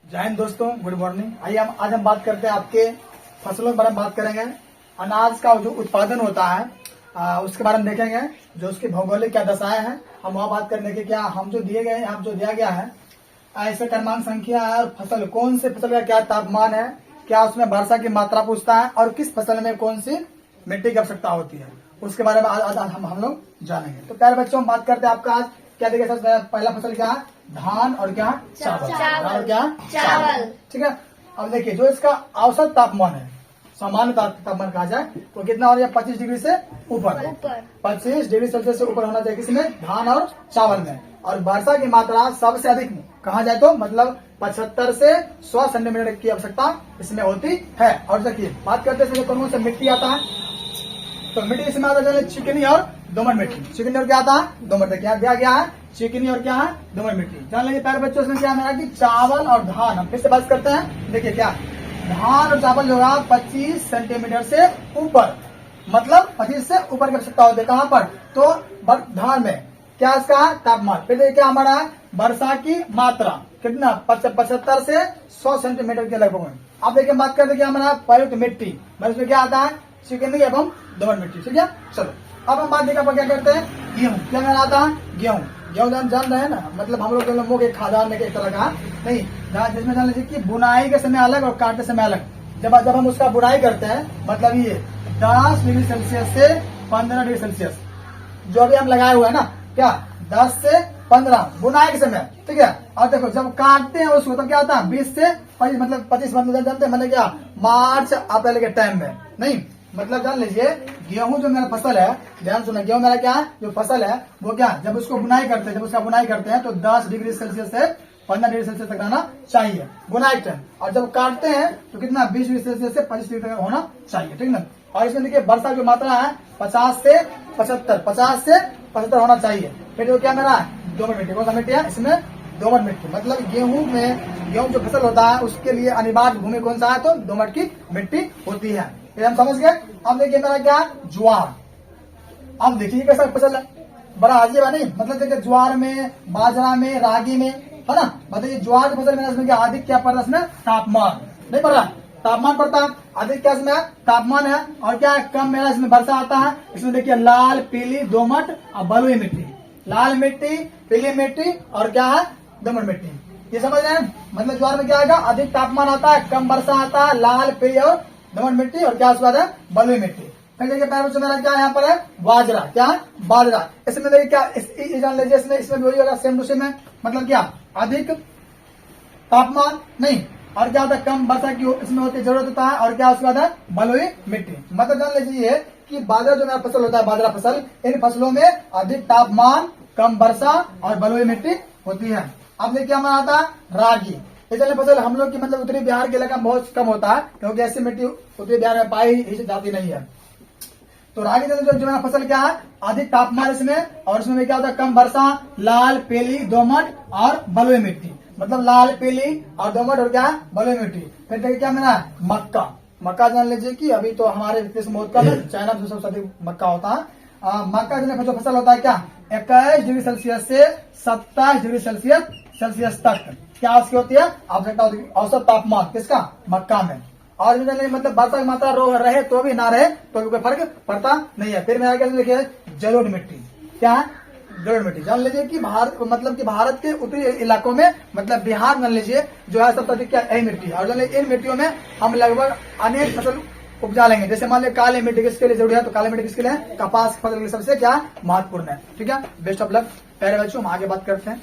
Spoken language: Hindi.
जय हिंद दोस्तों, गुड मॉर्निंग। आइए आज हम बात करते हैं आपके फसलों के बारे में बात करेंगे। अनाज का जो उत्पादन होता है उसके बारे में देखेंगे, जो उसकी भौगोलिक क्या दशाएं हैं। हम वहाँ बात करने के क्या हम जो दिए गए यहाँ जो दिया गया है ऐसे क्रमांक संख्या है और फसल कौन से फसल का क्या तापमान है, क्या उसमें वर्षा की मात्रा पूछता है और किस फसल में कौन सी मिट्टी की आवश्यकता होती है, उसके बारे में आज हम लोग जानेंगे। तो प्यारे बच्चों, हम बात करते हैं आपका आज क्या देखिए। सबसे पहला फसल क्या है? धान और क्या? चावल। धान और क्या? चावल। ठीक है। अब देखिए, जो इसका औसत तापमान है, सामान्य तापमान कहा जाए तो कितना हो रहा है? 25 डिग्री से ऊपर। 25 डिग्री सेल्सियस से ऊपर होना चाहिए किसमें? धान और चावल में। और वर्षा की मात्रा सबसे अधिक कहा जाए तो मतलब 75 से 100 सेंटीमीटर की आवश्यकता इसमें होती है। और देखिए, बात करते हैं कौन सा मिट्टी आता है, तो मिट्टी इसमें आता है चिकनी और दोमट मिट्टी। चिकनी और क्या आता है? दोमट। क्या दिया गया है? चिकनी और क्या है? दोमट मिट्टी। जान लीजिए प्यारे बच्चों, इसमें क्या है कि चावल और धान। हम फिर से बात करते हैं। देखिए क्या धान और चावल जो है 25 सेंटीमीटर से ऊपर, मतलब 25 से ऊपर की आवश्यकता होती है। कहाँ पर? तो धान में क्या इसका तापमान। फिर देखिए क्या हमारा है? वर्षा की मात्रा कितना? 75 से 100 सेंटीमीटर के लगभग। अब देखिए बात करते हैं हमारा प्रयुक्त मिट्टी, इसमें क्या आता है? चिकनी एवं दोमट मिट्टी। ठीक है, चलो अब हम बात देखा क्या करते हैं? गेहूं। क्या कहना आता है? गेहूं। गेहूं जान रहे हैं ना, मतलब हम लोग मुंह के खादान में एक तरह का नहीं, जिसमें जान लीजिए कि बुनाई के समय अलग और काटते समय अलग। जब हम उसका बुनाई करते हैं, मतलब ये 10 डिग्री सेल्सियस से 15 डिग्री सेल्सियस जो अभी हम लगाए हुए हैं ना, क्या 10 से 15 बुनाई के समय। ठीक है। और देखो जब काटते हैं उसको तो क्या होता है? 20 से 25, मतलब 25 जानते हैं, मतलब क्या मार्च अप्रैल के टाइम में नहीं, मतलब जान लीजिए गेहूं जो मेरा फसल है, ध्यान सुना, गेहूं मेरा क्या है जो फसल है वो क्या, जब उसको बुनाई करते हैं, जब उसका बुनाई करते हैं तो 10 डिग्री सेल्सियस से 15 डिग्री सेल्सियस तक रहना चाहिए बुनाई टाइम। और जब काटते हैं तो कितना? 20 डिग्री सेल्सियस से 25 डिग्री तक होना चाहिए। ठीक ना। और इसमें देखिए वर्षा की मात्रा है 50 से 75 होना चाहिए। फिर जो क्या मेरा दोमट मिट्टी। कौन सा मिट्टी है? इसमें दोमट मिट्टी। मतलब गेहूं जो फसल होता है उसके लिए अनिवार्य भूमि कौन सा है? तो दोमट की मिट्टी होती है। हम समझ गए। अब देखिए मेरा क्या? ज्वार। अब देखिए कैसा फसल है, बड़ा अजीब है नहीं, मतलब देखिए ज्वार में, बाजरा में, रागी में, है ना। बताइए ज्वार की फसल में इसमें क्या अधिक क्या पड़ रहा है? इसमें तापमान नहीं पड़ रहा, तापमान पड़ता है अधिक। क्या इसमें तापमान है और क्या कम मेरा इसमें वर्षा आता है। इसमें देखिए लाल, पीली, दोमट और बलुई मिट्टी। लाल मिट्टी, पीली मिट्टी और क्या है? दोमट मिट्टी। ये समझ रहे हैं? मतलब ज्वार में क्या आएगा? अधिक तापमान आता है, कम वर्षा आता है, लाल, पीली और दोमट मिट्टी, और क्या उसके बाद है? बलुई मिट्टी। फिर देखिए पैर मेरा क्या यहाँ पर है? बाजरा। क्या है? बाजरा। इसमें देखिए क्या जान लीजिए, इसमें भी वही होगा, सेम टू सेम है। मतलब क्या अधिक तापमान नहीं, और क्या होता है? कम वर्षा की इसमें होती जरूरत होता है, और क्या उसके बाद है? बलुई मिट्टी। मतलब जान लीजिए कि बाजरा जो मेरा फसल होता है, बाजरा फसल, इन फसलों में अधिक तापमान, कम वर्षा और बलुई मिट्टी होती है। अब देखिए हमारा आता है रागी। इसलिए फसल हम लोग की मतलब उत्तरी बिहार के इलाका में बहुत कम होता है, क्योंकि ऐसी मिट्टी उत्तरी बिहार में पाई ही जाती नहीं है। तो रागी जो फसल क्या है? अधिक तापमान इसमें, और इसमें क्या होता है? कम वर्षा, लाल, पीली, दोमट और बलुई मिट्टी। मतलब लाल, पीली और दोमट और क्या है? बलुई मिट्टी। फिर देखिए क्या मेरा? मक्का। मक्का जान लीजिए कि अभी तो हमारे देश में बहुत कम है, चाइना में सबसे अधिक मक्का होता है। मक्का जो फसल होता है क्या 21 डिग्री सेल्सियस से 27 डिग्री सेल्सियस तक क्या उसकी होती है? आवश्यकता होती है। औसत तापमान किसका? मक्का में। और मतलब वर्षा की मात्रा रहे तो भी ना रहे तो भी कोई फर्क पड़ता नहीं है। फिर मेरा क्या देखिए जलोढ़ मिट्टी। क्या है? जलोढ़ मिट्टी। जान लीजिए कि भारत के उत्तरी इलाकों में, मतलब बिहार मान लीजिए जो है सबसे अधिक क्या यही मिट्टी है। और इन मिट्टियों में हम लगभग अनेक फसल उपजा लेंगे। जैसे मान लीजिए काली मिट्टी किसके लिए जरूरी है? तो काली मिट्टी किसके लिए? कपास की फसल के लिए सबसे क्या महत्वपूर्ण है। ठीक है। बेस्ट ऑफ लक प्यारे बच्चों, हम आगे बात करते हैं।